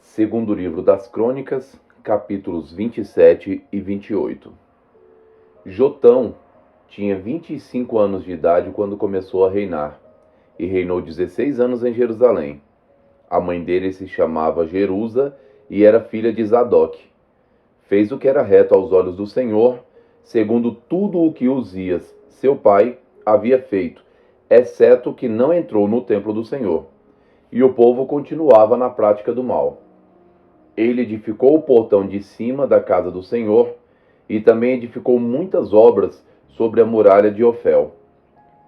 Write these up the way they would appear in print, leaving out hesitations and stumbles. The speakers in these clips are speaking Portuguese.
Segundo livro das Crônicas, capítulos 27 e 28. Jotão tinha 25 anos de idade quando começou a reinar, e reinou 16 anos em Jerusalém. A mãe dele se chamava Jerusa e era filha de Zadoque. Fez o que era reto aos olhos do Senhor, segundo tudo o que Uzias, seu pai, havia feito, exceto que não entrou no templo do Senhor. E o povo continuava na prática do mal. Ele edificou o portão de cima da casa do Senhor e também edificou muitas obras sobre a muralha de Ofel.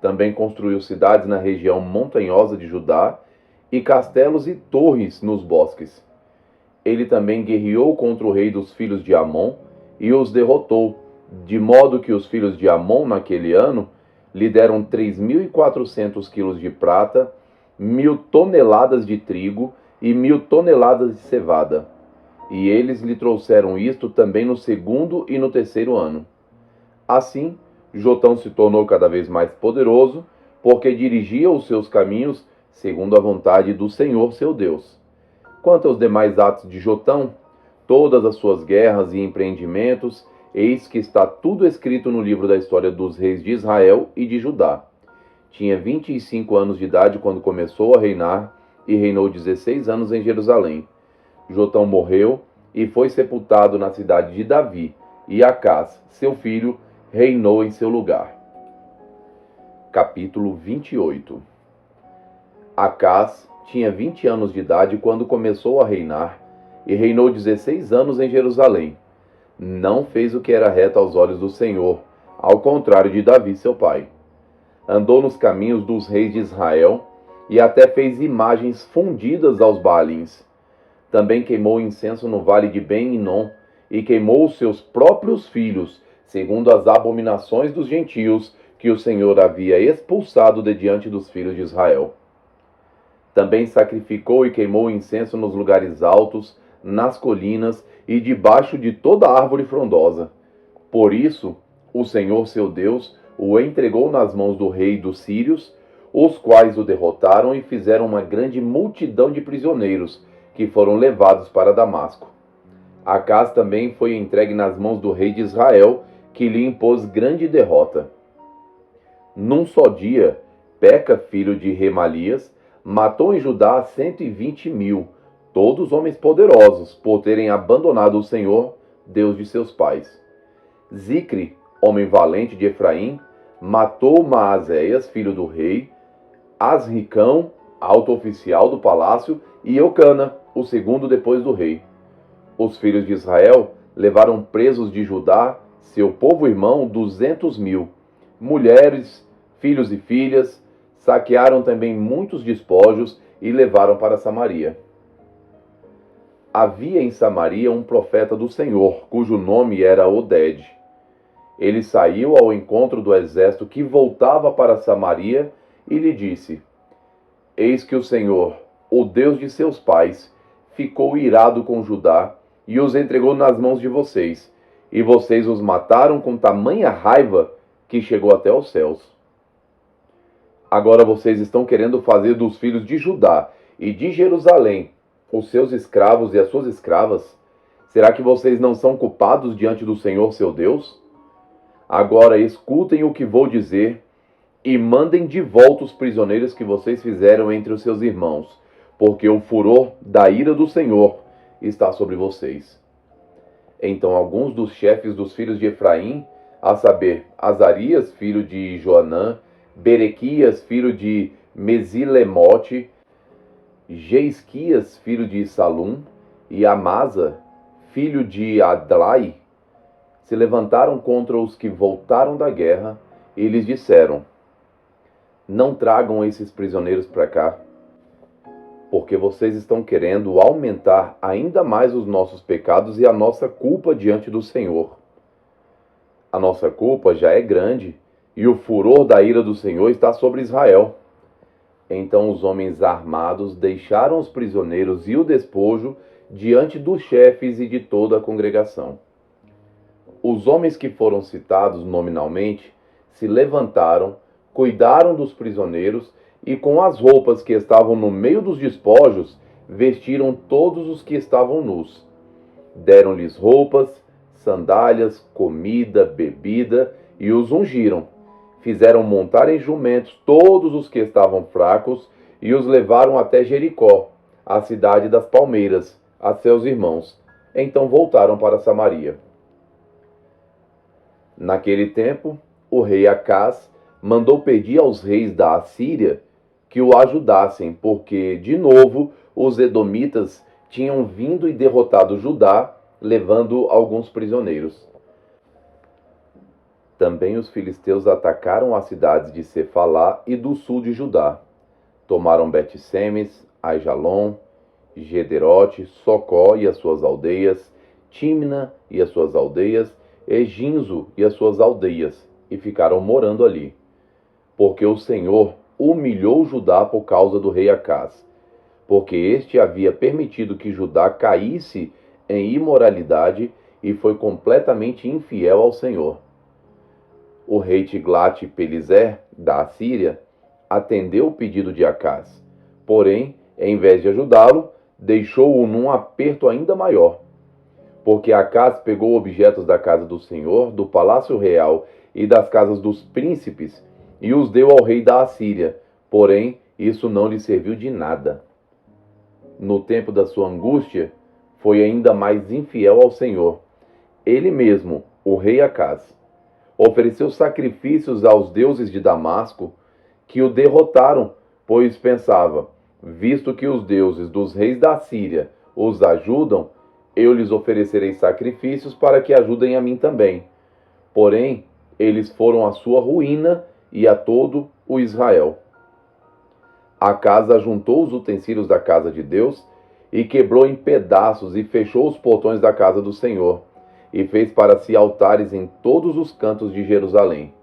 Também construiu cidades na região montanhosa de Judá e castelos e torres nos bosques. Ele também guerreou contra o rei dos filhos de Amon e os derrotou, de modo que os filhos de Amon naquele ano lhe deram 3.400 quilos de prata, 1.000 toneladas de trigo e 1.000 toneladas de cevada. E eles lhe trouxeram isto também no segundo e no terceiro ano. Assim, Jotão se tornou cada vez mais poderoso, porque dirigia os seus caminhos segundo a vontade do Senhor seu Deus. Quanto aos demais atos de Jotão, todas as suas guerras e empreendimentos, eis que está tudo escrito no livro da história dos reis de Israel e de Judá. Tinha 25 anos de idade quando começou a reinar, e reinou 16 anos em Jerusalém. Jotão morreu e foi sepultado na cidade de Davi, e Acás, seu filho, reinou em seu lugar. Capítulo 28. Acás tinha 20 anos de idade quando começou a reinar, e reinou 16 anos em Jerusalém. Não fez o que era reto aos olhos do Senhor, ao contrário de Davi, seu pai. Andou nos caminhos dos reis de Israel, e até fez imagens fundidas aos Baalins. Também queimou incenso no vale de Ben-Hinom, e queimou os seus próprios filhos, segundo as abominações dos gentios, que o Senhor havia expulsado de diante dos filhos de Israel. Também sacrificou e queimou incenso nos lugares altos, nas colinas e debaixo de toda árvore frondosa. Por isso, o Senhor seu Deus o entregou nas mãos do rei dos sírios, os quais o derrotaram e fizeram uma grande multidão de prisioneiros, que foram levados para Damasco. Acás também foi entregue nas mãos do rei de Israel, que lhe impôs grande derrota. Num só dia, Peca, filho de Remalias, matou em Judá 120.000, todos homens poderosos, por terem abandonado o Senhor, Deus de seus pais. Zicre, homem valente de Efraim, matou Maazéias, filho do rei, Asricão, alto oficial do palácio, e Eucana, o segundo depois do rei. Os filhos de Israel levaram presos de Judá, seu povo irmão, 200.000, mulheres, filhos e filhas, saquearam também muitos despojos e levaram para Samaria. Havia em Samaria um profeta do Senhor, cujo nome era Oded. Ele saiu ao encontro do exército que voltava para Samaria e lhe disse: Eis que o Senhor, o Deus de seus pais, ficou irado com Judá e os entregou nas mãos de vocês, e vocês os mataram com tamanha raiva que chegou até os céus. Agora vocês estão querendo fazer dos filhos de Judá e de Jerusalém os seus escravos e as suas escravas? Será que vocês não são culpados diante do Senhor seu Deus? Agora escutem o que vou dizer e mandem de volta os prisioneiros que vocês fizeram entre os seus irmãos, porque o furor da ira do Senhor está sobre vocês. Então alguns dos chefes dos filhos de Efraim, a saber, Azarias, filho de Joanã, Berequias, filho de Mesilemote, Jeisquias, filho de Salum, e Amasa, filho de Adlai, se levantaram contra os que voltaram da guerra e lhes disseram: Não tragam esses prisioneiros para cá, porque vocês estão querendo aumentar ainda mais os nossos pecados e a nossa culpa diante do Senhor. A nossa culpa já é grande, e o furor da ira do Senhor está sobre Israel. Então os homens armados deixaram os prisioneiros e o despojo diante dos chefes e de toda a congregação. os homens que foram citados nominalmente se levantaram, cuidaram dos prisioneiros e, com as roupas que estavam no meio dos despojos, vestiram todos os que estavam nus. Deram-lhes roupas, sandálias, comida, bebida e os ungiram. Fizeram montar em jumentos todos os que estavam fracos e os levaram até Jericó, a cidade das palmeiras, a seus irmãos. Então voltaram para Samaria. Naquele tempo, o rei Acaz mandou pedir aos reis da Assíria que o ajudassem, porque, de novo, os edomitas tinham vindo e derrotado Judá, levando alguns prisioneiros. Também os filisteus atacaram as cidades de Cefalá e do sul de Judá. Tomaram Bet-Semes, Aijalon, Gederote, Socó e as suas aldeias, Tímna e as suas aldeias, Eginzo e as suas aldeias, e ficaram morando ali. Porque o Senhor humilhou Judá por causa do rei Acaz, porque este havia permitido que Judá caísse em imoralidade e foi completamente infiel ao Senhor. O rei Tiglat-Pileser, da Assíria, atendeu o pedido de Acaz, porém, em vez de ajudá-lo, deixou-o num aperto ainda maior. Porque Acaz pegou objetos da casa do Senhor, do palácio real e das casas dos príncipes, e os deu ao rei da Assíria, porém, isso não lhe serviu de nada. No tempo da sua angústia, foi ainda mais infiel ao Senhor. Ele mesmo, o rei Acaz, ofereceu sacrifícios aos deuses de Damasco, que o derrotaram, pois pensava, visto que os deuses dos reis da Síria os ajudam, eu lhes oferecerei sacrifícios para que ajudem a mim também. Porém, eles foram a sua ruína e a todo o Israel. Acaz ajuntou os utensílios da casa de Deus e quebrou em pedaços e fechou os portões da casa do Senhor, e fez para si altares em todos os cantos de Jerusalém.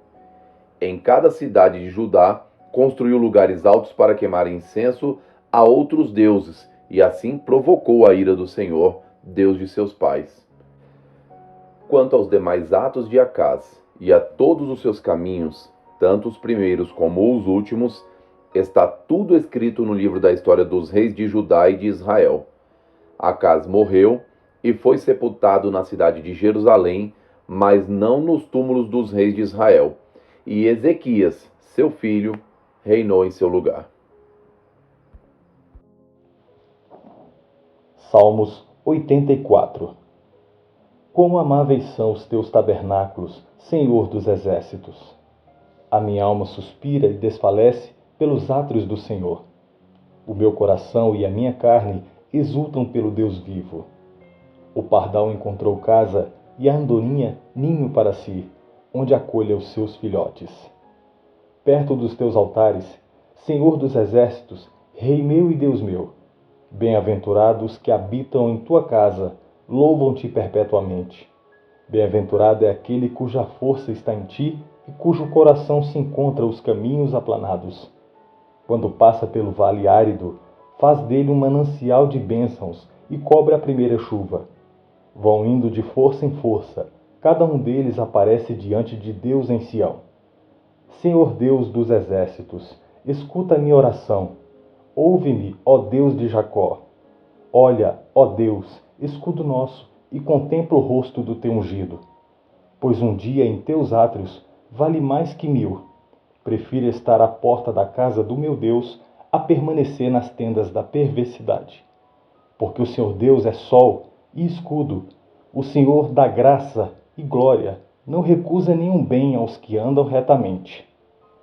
Em cada cidade de Judá, construiu lugares altos para queimar incenso a outros deuses, e assim provocou a ira do Senhor, Deus de seus pais. Quanto aos demais atos de Acaz e a todos os seus caminhos, tanto os primeiros como os últimos, está tudo escrito no livro da história dos reis de Judá e de Israel. Acaz morreu e foi sepultado na cidade de Jerusalém, mas não nos túmulos dos reis de Israel. E Ezequias, seu filho, reinou em seu lugar. Salmos 84. Quão amáveis são os teus tabernáculos, Senhor dos exércitos! A minha alma suspira e desfalece pelos átrios do Senhor. O meu coração e a minha carne exultam pelo Deus vivo. O pardal encontrou casa e a andorinha ninho para si, onde acolha os seus filhotes. Perto dos teus altares, Senhor dos exércitos, Rei meu e Deus meu, bem-aventurados que habitam em tua casa, louvam-te perpetuamente. Bem-aventurado é aquele cuja força está em ti e cujo coração se encontra os caminhos aplanados. Quando passa pelo vale árido, faz dele um manancial de bênçãos e cobre a primeira chuva. Vão indo de força em força, cada um deles aparece diante de Deus em Sião. Senhor Deus dos exércitos, escuta a minha oração. Ouve-me, ó Deus de Jacó. Olha, ó Deus, escudo nosso, e contempla o rosto do teu ungido. Pois um dia em teus átrios vale mais que 1000. Prefiro estar à porta da casa do meu Deus a permanecer nas tendas da perversidade. Porque o Senhor Deus é sol e escudo, o Senhor dá graça e glória, não recusa nenhum bem aos que andam retamente.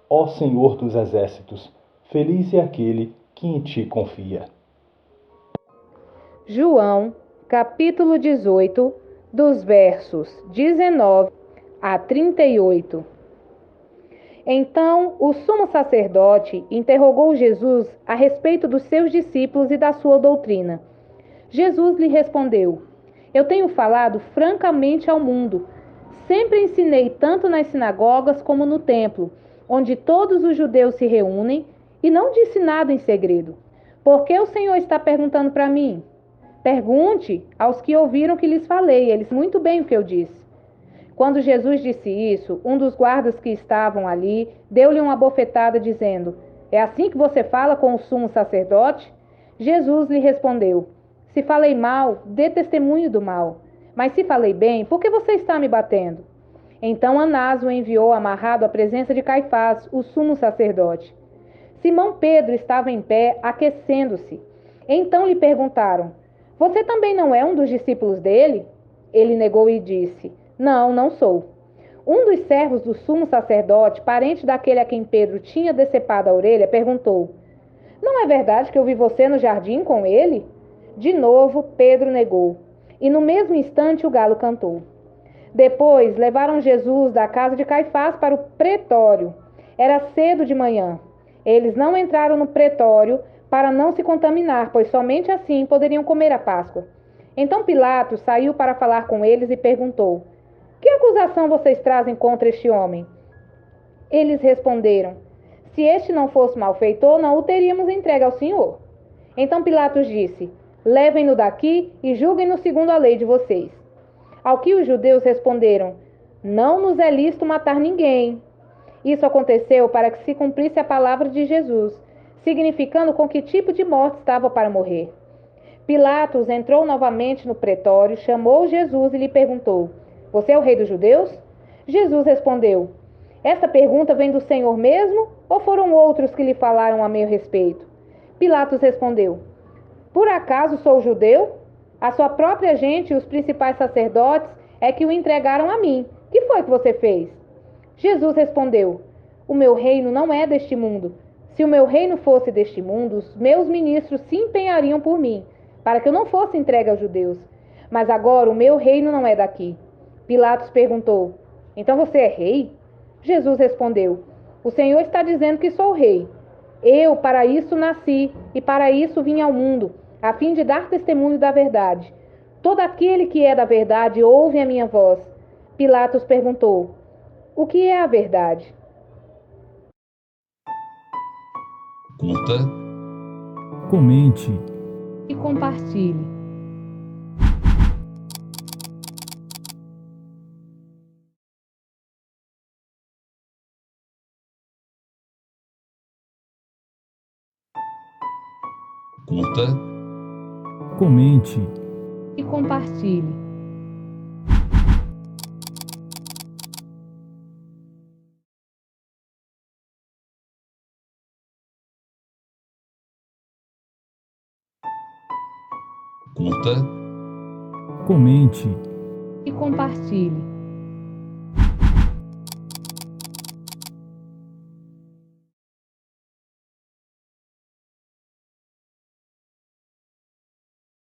Ó Senhor dos exércitos, feliz é aquele que em ti confia. João, capítulo 18, dos versos 19 a 38. Então o sumo sacerdote interrogou Jesus a respeito dos seus discípulos e da sua doutrina. Jesus lhe respondeu: Eu tenho falado francamente ao mundo. Sempre ensinei tanto nas sinagogas como no templo, onde todos os judeus se reúnem, e não disse nada em segredo. Por que o Senhor está perguntando para mim? Pergunte aos que ouviram que lhes falei, eles muito bem o que eu disse. Quando Jesus disse isso, um dos guardas que estavam ali deu-lhe uma bofetada, dizendo: É assim que você fala com o sumo sacerdote? Jesus lhe respondeu: Se falei mal, dê testemunho do mal. Mas se falei bem, por que você está me batendo? Então Anás o enviou amarrado à presença de Caifás, o sumo sacerdote. Simão Pedro estava em pé, aquecendo-se. Então lhe perguntaram: Você também não é um dos discípulos dele? Ele negou e disse: Não, não sou. Um dos servos do sumo sacerdote, parente daquele a quem Pedro tinha decepado a orelha, perguntou: Não é verdade que eu vi você no jardim com ele? De novo, Pedro negou. E no mesmo instante o galo cantou. Depois levaram Jesus da casa de Caifás para o pretório. Era cedo de manhã. Eles não entraram no pretório para não se contaminar, pois somente assim poderiam comer a Páscoa. Então Pilatos saiu para falar com eles e perguntou: Que acusação vocês trazem contra este homem? Eles responderam: Se este não fosse malfeitor, não o teríamos entregue ao Senhor. Então Pilatos disse: Levem-no daqui e julguem-no segundo a lei de vocês. Ao que os judeus responderam: Não nos é lícito matar ninguém. Isso aconteceu para que se cumprisse a palavra de Jesus, significando com que tipo de morte estava para morrer. Pilatos entrou novamente no pretório, chamou Jesus e lhe perguntou: Você é o rei dos judeus? Jesus respondeu: Esta pergunta vem do Senhor mesmo, ou foram outros que lhe falaram a meu respeito? Pilatos respondeu: Por acaso sou judeu? A sua própria gente e os principais sacerdotes é que o entregaram a mim. Que foi que você fez? Jesus respondeu: O meu reino não é deste mundo. Se o meu reino fosse deste mundo, os meus ministros se empenhariam por mim, para que eu não fosse entregue aos judeus. Mas agora o meu reino não é daqui. Pilatos perguntou: Então você é rei? Jesus respondeu: O Senhor está dizendo que sou rei. Eu para isso nasci e para isso vim ao mundo, a fim de dar testemunho da verdade. Todo aquele que é da verdade ouve a minha voz. Pilatos perguntou: O que é a verdade? Curta, Comente. E compartilhe. curta, Comente. E compartilhe. curta, Comente. E compartilhe.